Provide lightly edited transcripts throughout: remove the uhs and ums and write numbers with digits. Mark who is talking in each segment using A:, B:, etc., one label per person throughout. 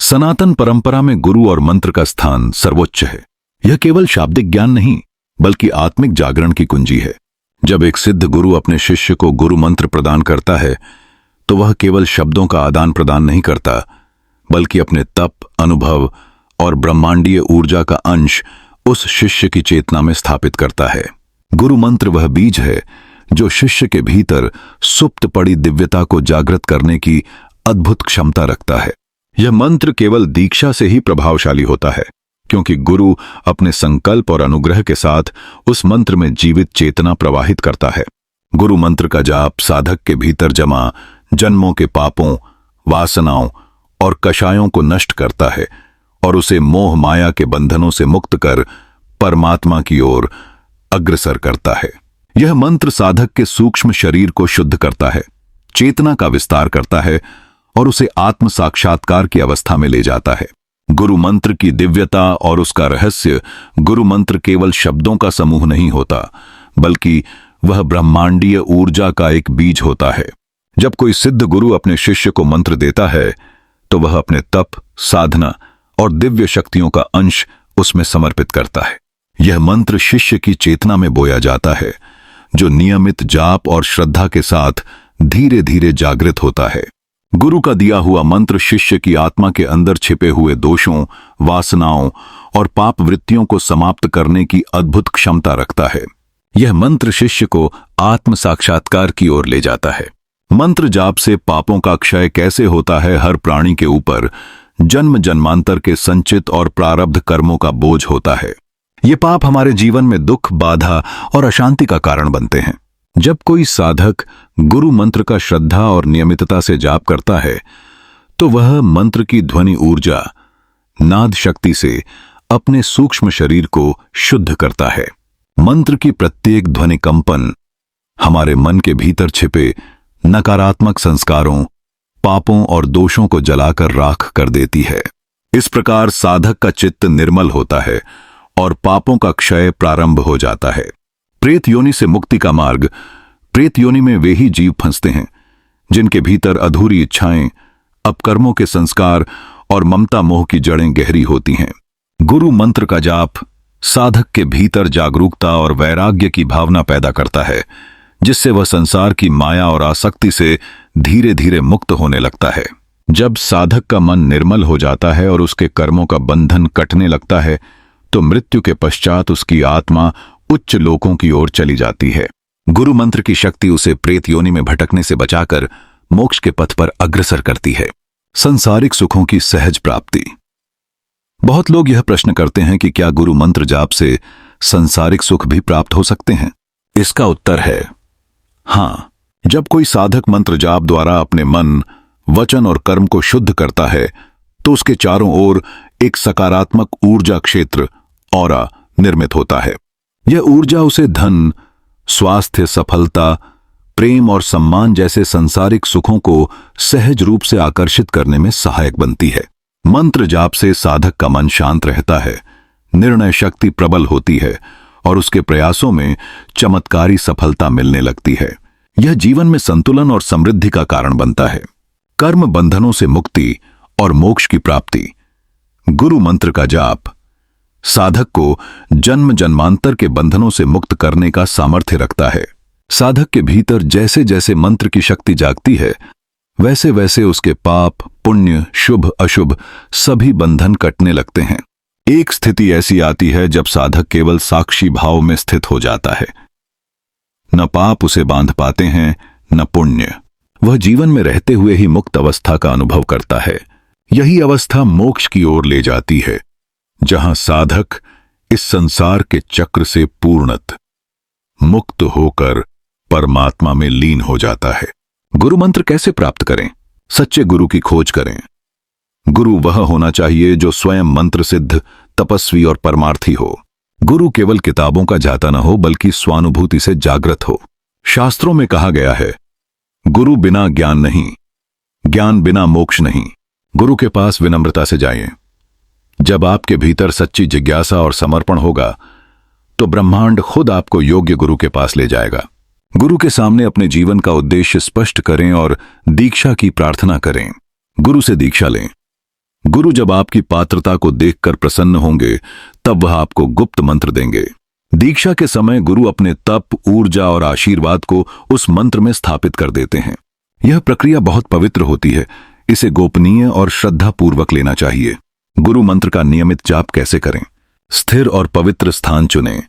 A: सनातन परंपरा में गुरु और मंत्र का स्थान सर्वोच्च है। यह केवल शाब्दिक ज्ञान नहीं, बल्कि आत्मिक जागरण की कुंजी है। जब एक सिद्ध गुरु अपने शिष्य को गुरु मंत्र प्रदान करता है, तो वह केवल शब्दों का आदान प्रदान नहीं करता, बल्कि अपने तप, अनुभव और ब्रह्मांडीय ऊर्जा का अंश उस शिष्य की चेतना में स्थापित करता है। गुरु मंत्र वह बीज है जो शिष्य के भीतर सुप्त पड़ी दिव्यता को जागृत करने की अद्भुत क्षमता रखता है। यह मंत्र केवल दीक्षा से ही प्रभावशाली होता है, क्योंकि गुरु अपने संकल्प और अनुग्रह के साथ उस मंत्र में जीवित चेतना प्रवाहित करता है। गुरु मंत्र का जाप साधक के भीतर जमा जन्मों के पापों, वासनाओं और कषायों को नष्ट करता है और उसे मोह माया के बंधनों से मुक्त कर परमात्मा की ओर अग्रसर करता है। यह मंत्र साधक के सूक्ष्म शरीर को शुद्ध करता है, चेतना का विस्तार करता है और उसे आत्म साक्षात्कार की अवस्था में ले जाता है। गुरु मंत्र की दिव्यता और उसका रहस्य, गुरु मंत्र केवल शब्दों का समूह नहीं होता, बल्कि वह ब्रह्मांडीय ऊर्जा का एक बीज होता है। जब कोई सिद्ध गुरु अपने शिष्य को मंत्र देता है, तो वह अपने तप, साधना और दिव्य शक्तियों का अंश उसमें समर्पित करता है। यह मंत्र शिष्य की चेतना में बोया जाता है, जो नियमित जाप और श्रद्धा के साथ धीरे धीरे जागृत होता है। गुरु का दिया हुआ मंत्र शिष्य की आत्मा के अंदर छिपे हुए दोषों, वासनाओं और पाप वृत्तियों को समाप्त करने की अद्भुत क्षमता रखता है। यह मंत्र शिष्य को आत्म साक्षात्कार की ओर ले जाता है। मंत्र जाप से पापों का क्षय कैसे होता है? हर प्राणी के ऊपर जन्म जन्मांतर के संचित और प्रारब्ध कर्मों का बोझ होता है। ये पाप हमारे जीवन में दुख, बाधा और अशांति का कारण बनते हैं। जब कोई साधक गुरु मंत्र का श्रद्धा और नियमितता से जाप करता है, तो वह मंत्र की ध्वनि ऊर्जा, नाद शक्ति से अपने सूक्ष्म शरीर को शुद्ध करता है। मंत्र की प्रत्येक ध्वनि कंपन हमारे मन के भीतर छिपे नकारात्मक संस्कारों, पापों और दोषों को जलाकर राख कर देती है। इस प्रकार साधक का चित्त निर्मल होता है और पापों का क्षय प्रारंभ हो जाता है। प्रेत योनि से मुक्ति का मार्ग। प्रेत योनि में वे ही जीव फंसते हैं जिनके भीतर अधूरी इच्छाएं, अपकर्मों के संस्कार और ममता मोह की जड़ें गहरी होती हैं। गुरु मंत्र का जाप साधक के भीतर जागरूकता और वैराग्य की भावना पैदा करता है, जिससे वह संसार की माया और आसक्ति से धीरे धीरे मुक्त होने लगता है। जब साधक का मन निर्मल हो जाता है और उसके कर्मों का बंधन कटने लगता है, तो मृत्यु के पश्चात उसकी आत्मा उच्च लोकों की ओर चली जाती है। गुरु मंत्र की शक्ति उसे प्रेत योनि में भटकने से बचाकर मोक्ष के पथ पर अग्रसर करती है। संसारिक सुखों की सहज प्राप्ति। बहुत लोग यह प्रश्न करते हैं कि क्या गुरु मंत्र जाप से संसारिक सुख भी प्राप्त हो सकते हैं? इसका उत्तर है हां। जब कोई साधक मंत्र जाप द्वारा अपने मन, वचन और कर्म को शुद्ध करता है, तो उसके चारों ओर एक सकारात्मक ऊर्जा क्षेत्र, ऑरा, निर्मित होता है। यह ऊर्जा उसे धन, स्वास्थ्य, सफलता, प्रेम और सम्मान जैसे संसारिक सुखों को सहज रूप से आकर्षित करने में सहायक बनती है। मंत्र जाप से साधक का मन शांत रहता है, निर्णय शक्ति प्रबल होती है और उसके प्रयासों में चमत्कारी सफलता मिलने लगती है। यह जीवन में संतुलन और समृद्धि का कारण बनता है। कर्म बंधनों से मुक्ति और मोक्ष की प्राप्ति। गुरु मंत्र का जाप साधक को जन्म जन्मांतर के बंधनों से मुक्त करने का सामर्थ्य रखता है। साधक के भीतर जैसे जैसे मंत्र की शक्ति जागती है, वैसे वैसे उसके पाप, पुण्य, शुभ अशुभ सभी बंधन कटने लगते हैं। एक स्थिति ऐसी आती है जब साधक केवल साक्षी भाव में स्थित हो जाता है। न पाप उसे बांध पाते हैं, न पुण्य। वह जीवन में रहते हुए ही मुक्त अवस्था का अनुभव करता है। यही अवस्था मोक्ष की ओर ले जाती है, जहां साधक इस संसार के चक्र से पूर्णतः मुक्त होकर परमात्मा में लीन हो जाता है। गुरु मंत्र कैसे प्राप्त करें? सच्चे गुरु की खोज करें। गुरु वह होना चाहिए जो स्वयं मंत्र सिद्ध, तपस्वी और परमार्थी हो। गुरु केवल किताबों का जाता न हो, बल्कि स्वानुभूति से जागृत हो। शास्त्रों में कहा गया है, गुरु बिना ज्ञान नहीं, ज्ञान बिना मोक्ष नहीं। गुरु के पास विनम्रता से जाइए। जब आपके भीतर सच्ची जिज्ञासा और समर्पण होगा, तो ब्रह्मांड खुद आपको योग्य गुरु के पास ले जाएगा। गुरु के सामने अपने जीवन का उद्देश्य स्पष्ट करें और दीक्षा की प्रार्थना करें। गुरु से दीक्षा लें। गुरु जब आपकी पात्रता को देखकर प्रसन्न होंगे तब वह आपको गुप्त मंत्र देंगे। दीक्षा के समय गुरु अपने तप, ऊर्जा और आशीर्वाद को उस मंत्र में स्थापित कर देते हैं। यह प्रक्रिया बहुत पवित्र होती है, इसे गोपनीय और श्रद्धापूर्वक लेना चाहिए। गुरु मंत्र का नियमित जाप कैसे करें? स्थिर और पवित्र स्थान चुनें।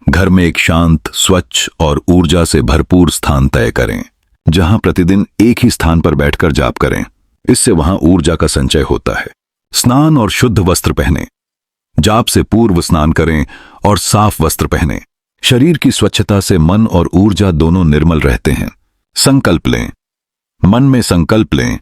A: घर में एक शांत, स्वच्छ और ऊर्जा से भरपूर स्थान तय करें, जहां प्रतिदिन एक ही स्थान पर बैठकर जाप करें। इससे वहां ऊर्जा का संचय होता है। स्नान और शुद्ध वस्त्र पहनें। जाप से पूर्व स्नान करें और साफ वस्त्र पहनें। शरीर की स्वच्छता से मन और ऊर्जा दोनों निर्मल रहते हैं। संकल्प लें। मन में संकल्प लें,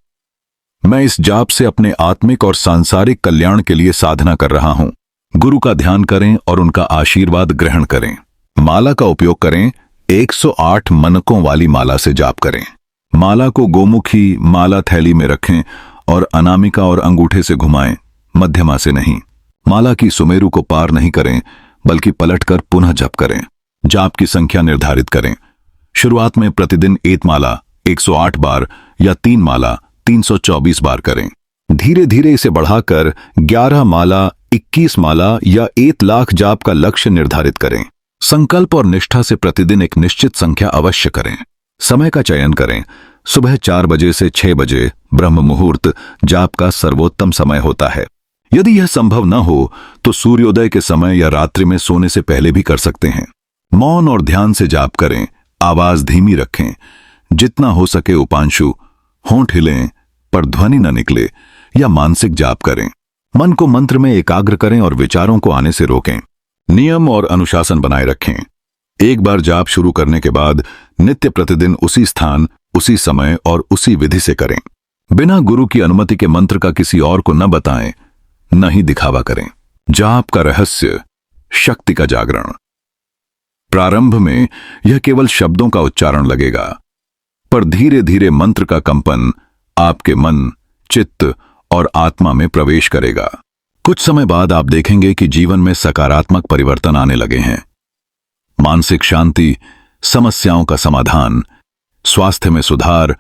A: मैं इस जाप से अपने आत्मिक और सांसारिक कल्याण के लिए साधना कर रहा हूं। गुरु का ध्यान करें और उनका आशीर्वाद ग्रहण करें। माला का उपयोग करें। 108 मनकों वाली माला से जाप करें। माला को गोमुखी माला थैली में रखें और अनामिका और अंगूठे से घुमाएं, मध्यमा से नहीं। माला की सुमेरु को पार नहीं करें, बल्कि पलटकर पुनः जप करें। जाप की संख्या निर्धारित करें। शुरुआत में प्रतिदिन 1 माला 108 बार या 3 माला 324 बार करें। धीरे धीरे इसे बढ़ाकर 11 माला, 21 माला या 1 लाख जाप का लक्ष्य निर्धारित करें। संकल्प और निष्ठा से प्रतिदिन एक निश्चित संख्या अवश्य करें। समय का चयन करें। सुबह 4 बजे से 6 बजे ब्रह्म मुहूर्त जाप का सर्वोत्तम समय होता है। यदि यह संभव न हो तो सूर्योदय के समय या रात्रि में सोने से पहले भी कर सकते हैं। मौन और ध्यान से जाप करें। आवाज धीमी रखें। जितना हो सके उपांशु, होंठ हिलें पर ध्वनि न निकले, या मानसिक जाप करें। मन को मंत्र में एकाग्र करें और विचारों को आने से रोकें। नियम और अनुशासन बनाए रखें। एक बार जाप शुरू करने के बाद नित्य प्रतिदिन उसी स्थान, उसी समय और उसी विधि से करें। बिना गुरु की अनुमति के मंत्र का किसी और को न बताएं, न ही दिखावा करें। जाप का रहस्य, शक्ति का जागरण। प्रारंभ में यह केवल शब्दों का उच्चारण लगेगा, पर धीरे धीरे मंत्र का कंपन आपके मन, चित्त और आत्मा में प्रवेश करेगा। कुछ समय बाद आप देखेंगे कि जीवन में सकारात्मक परिवर्तन आने लगे हैं। मानसिक शांति, समस्याओं का समाधान, स्वास्थ्य में सुधार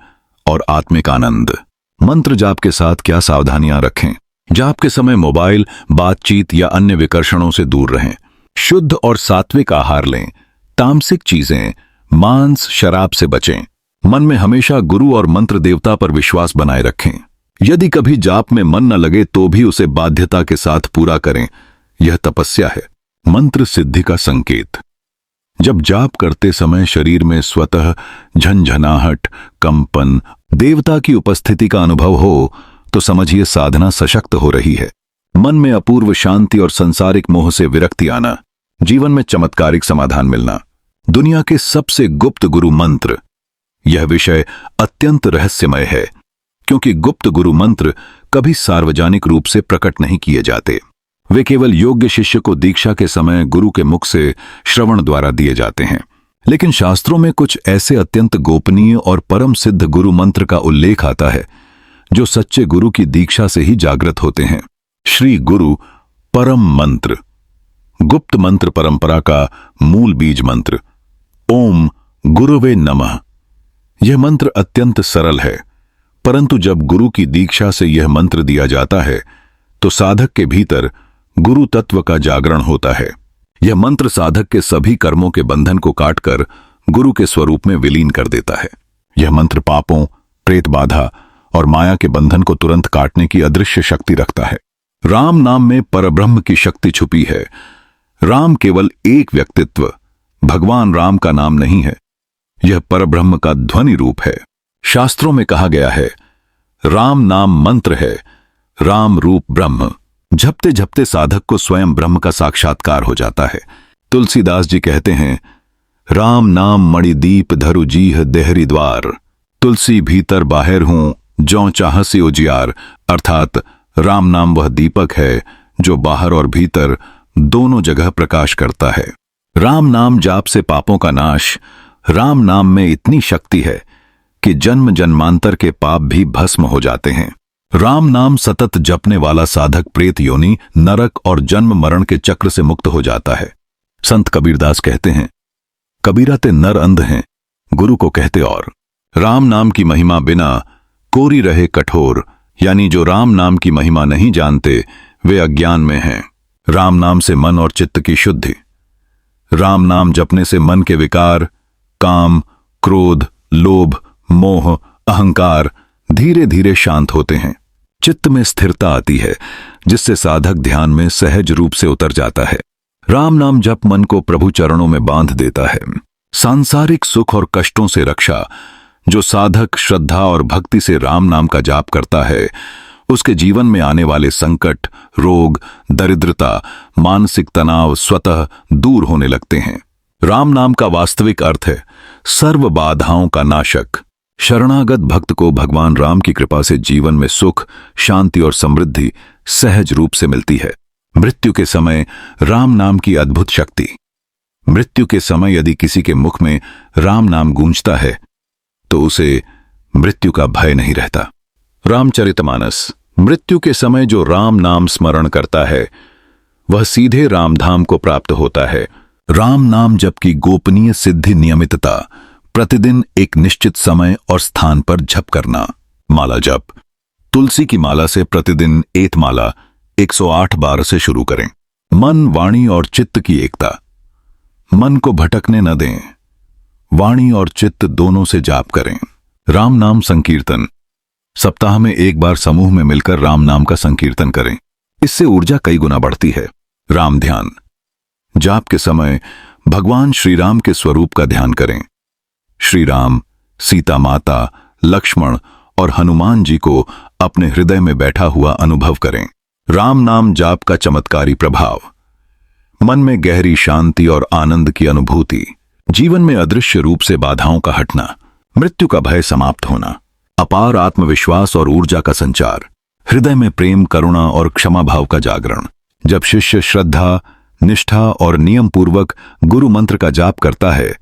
A: और आत्मिक आनंद। मंत्र जाप के साथ क्या सावधानियां रखें? जाप के समय मोबाइल, बातचीत या अन्य विकर्षणों से दूर रहें। शुद्ध और सात्विक आहार लें। तामसिक चीजें, मांस, शराब से बचें। मन में हमेशा गुरु और मंत्र देवता पर विश्वास बनाए रखें। यदि कभी जाप में मन न लगे तो भी उसे बाध्यता के साथ पूरा करें। यह तपस्या है। मंत्र सिद्धि का संकेत। जब जाप करते समय शरीर में स्वतः झंझनाहट, कंपन, देवता की उपस्थिति का अनुभव हो तो समझिए साधना सशक्त हो रही है। मन में अपूर्व शांति और सांसारिक मोह से विरक्ति आना, जीवन में चमत्कारिक समाधान मिलना। दुनिया के सबसे गुप्त गुरु मंत्र। यह विषय अत्यंत रहस्यमय है, क्योंकि गुप्त गुरु मंत्र कभी सार्वजनिक रूप से प्रकट नहीं किए जाते। वे केवल योग्य शिष्य को दीक्षा के समय गुरु के मुख से श्रवण द्वारा दिए जाते हैं। लेकिन शास्त्रों में कुछ ऐसे अत्यंत गोपनीय और परम सिद्ध गुरु मंत्र का उल्लेख आता है जो सच्चे गुरु की दीक्षा से ही जागृत होते हैं। श्री गुरु परम मंत्र, गुप्त मंत्र परंपरा का मूल बीज मंत्र। ओम गुरुवे नमः। यह मंत्र अत्यंत सरल है, परंतु जब गुरु की दीक्षा से यह मंत्र दिया जाता है तो साधक के भीतर गुरु तत्व का जागरण होता है। यह मंत्र साधक के सभी कर्मों के बंधन को काटकर गुरु के स्वरूप में विलीन कर देता है। यह मंत्र पापों, प्रेत बाधा और माया के बंधन को तुरंत काटने की अदृश्य शक्ति रखता है। राम नाम में परब्रह्म की शक्ति छुपी है। राम केवल एक व्यक्तित्व, भगवान राम का नाम नहीं है। यह परब्रह्म का ध्वनि रूप है। शास्त्रों में कहा गया है, राम नाम मंत्र है, राम रूप ब्रह्म। जपते जपते साधक को स्वयं ब्रह्म का साक्षात्कार हो जाता है। तुलसीदास जी कहते हैं, राम नाम मणिदीप धरु जीह देहरी द्वार। तुलसी भीतर बाहर हूं जौं चाहसी उजियार। अर्थात राम नाम वह दीपक है जो बाहर और भीतर दोनों जगह प्रकाश करता है। राम नाम जाप से पापों का नाश। राम नाम में इतनी शक्ति है कि जन्म जन्मांतर के पाप भी भस्म हो जाते हैं। राम नाम सतत जपने वाला साधक प्रेत योनि, नरक और जन्म मरण के चक्र से मुक्त हो जाता है। संत कबीरदास कहते हैं, कबीरा ते नर अंध हैं, गुरु को कहते और। राम नाम की महिमा बिना कोरी रहे कठोर, यानी जो राम नाम की महिमा नहीं जानते वे अज्ञान में हैं। राम नाम से मन और चित्त की शुद्धि। राम नाम जपने से मन के विकार, काम, क्रोध, लोभ, मोह, अहंकार धीरे धीरे शांत होते हैं। चित्त में स्थिरता आती है जिससे साधक ध्यान में सहज रूप से उतर जाता है। राम नाम जप मन को प्रभु चरणों में बांध देता है। सांसारिक सुख और कष्टों से रक्षा। जो साधक श्रद्धा और भक्ति से राम नाम का जाप करता है उसके जीवन में आने वाले संकट, रोग, दरिद्रता, मानसिक तनाव स्वतः दूर होने लगते हैं। राम नाम का वास्तविक अर्थ है सर्व बाधाओं का नाशक। शरणागत भक्त को भगवान राम की कृपा से जीवन में सुख, शांति और समृद्धि सहज रूप से मिलती है। मृत्यु के समय राम नाम की अद्भुत शक्ति। मृत्यु के समय यदि किसी के मुख में राम नाम गूंजता है तो उसे मृत्यु का भय नहीं रहता। रामचरितमानस। मृत्यु के समय जो राम नाम स्मरण करता है वह सीधे रामधाम को प्राप्त होता है। राम नाम जप की गोपनीय सिद्धि नियमितता। प्रतिदिन एक निश्चित समय और स्थान पर जप करना। माला जप। तुलसी की माला से प्रतिदिन एक माला 108 बार से शुरू करें। मन, वाणी और चित्त की एकता। मन को भटकने न दें। वाणी और चित्त दोनों से जाप करें। राम नाम संकीर्तन। सप्ताह में एक बार समूह में मिलकर राम नाम का संकीर्तन करें। इससे ऊर्जा कई गुना बढ़ती है। राम ध्यान। जाप के समय भगवान श्री राम के स्वरूप का ध्यान करें। श्री राम, सीता माता, लक्ष्मण और हनुमान जी को अपने हृदय में बैठा हुआ अनुभव करें। राम नाम जाप का चमत्कारी प्रभाव। मन में गहरी शांति और आनंद की अनुभूति। जीवन में अदृश्य रूप से बाधाओं का हटना। मृत्यु का भय समाप्त होना। अपार आत्मविश्वास और ऊर्जा का संचार। हृदय में प्रेम, करुणा और क्षमा भाव का जागरण। जब शिष्य श्रद्धा, निष्ठा और नियम पूर्वक गुरु मंत्र का जाप करता है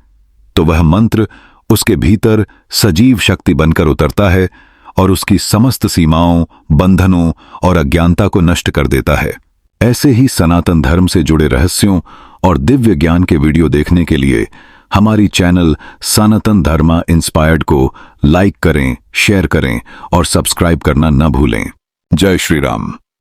A: तो वह मंत्र उसके भीतर सजीव शक्ति बनकर उतरता है और उसकी समस्त सीमाओं, बंधनों और अज्ञानता को नष्ट कर देता है। ऐसे ही सनातन धर्म से जुड़े रहस्यों और दिव्य ज्ञान के वीडियो देखने के लिए हमारी चैनल सनातन धर्मा इंस्पायर्ड को लाइक करें, शेयर करें और सब्सक्राइब करना न भूलें। जय श्री राम।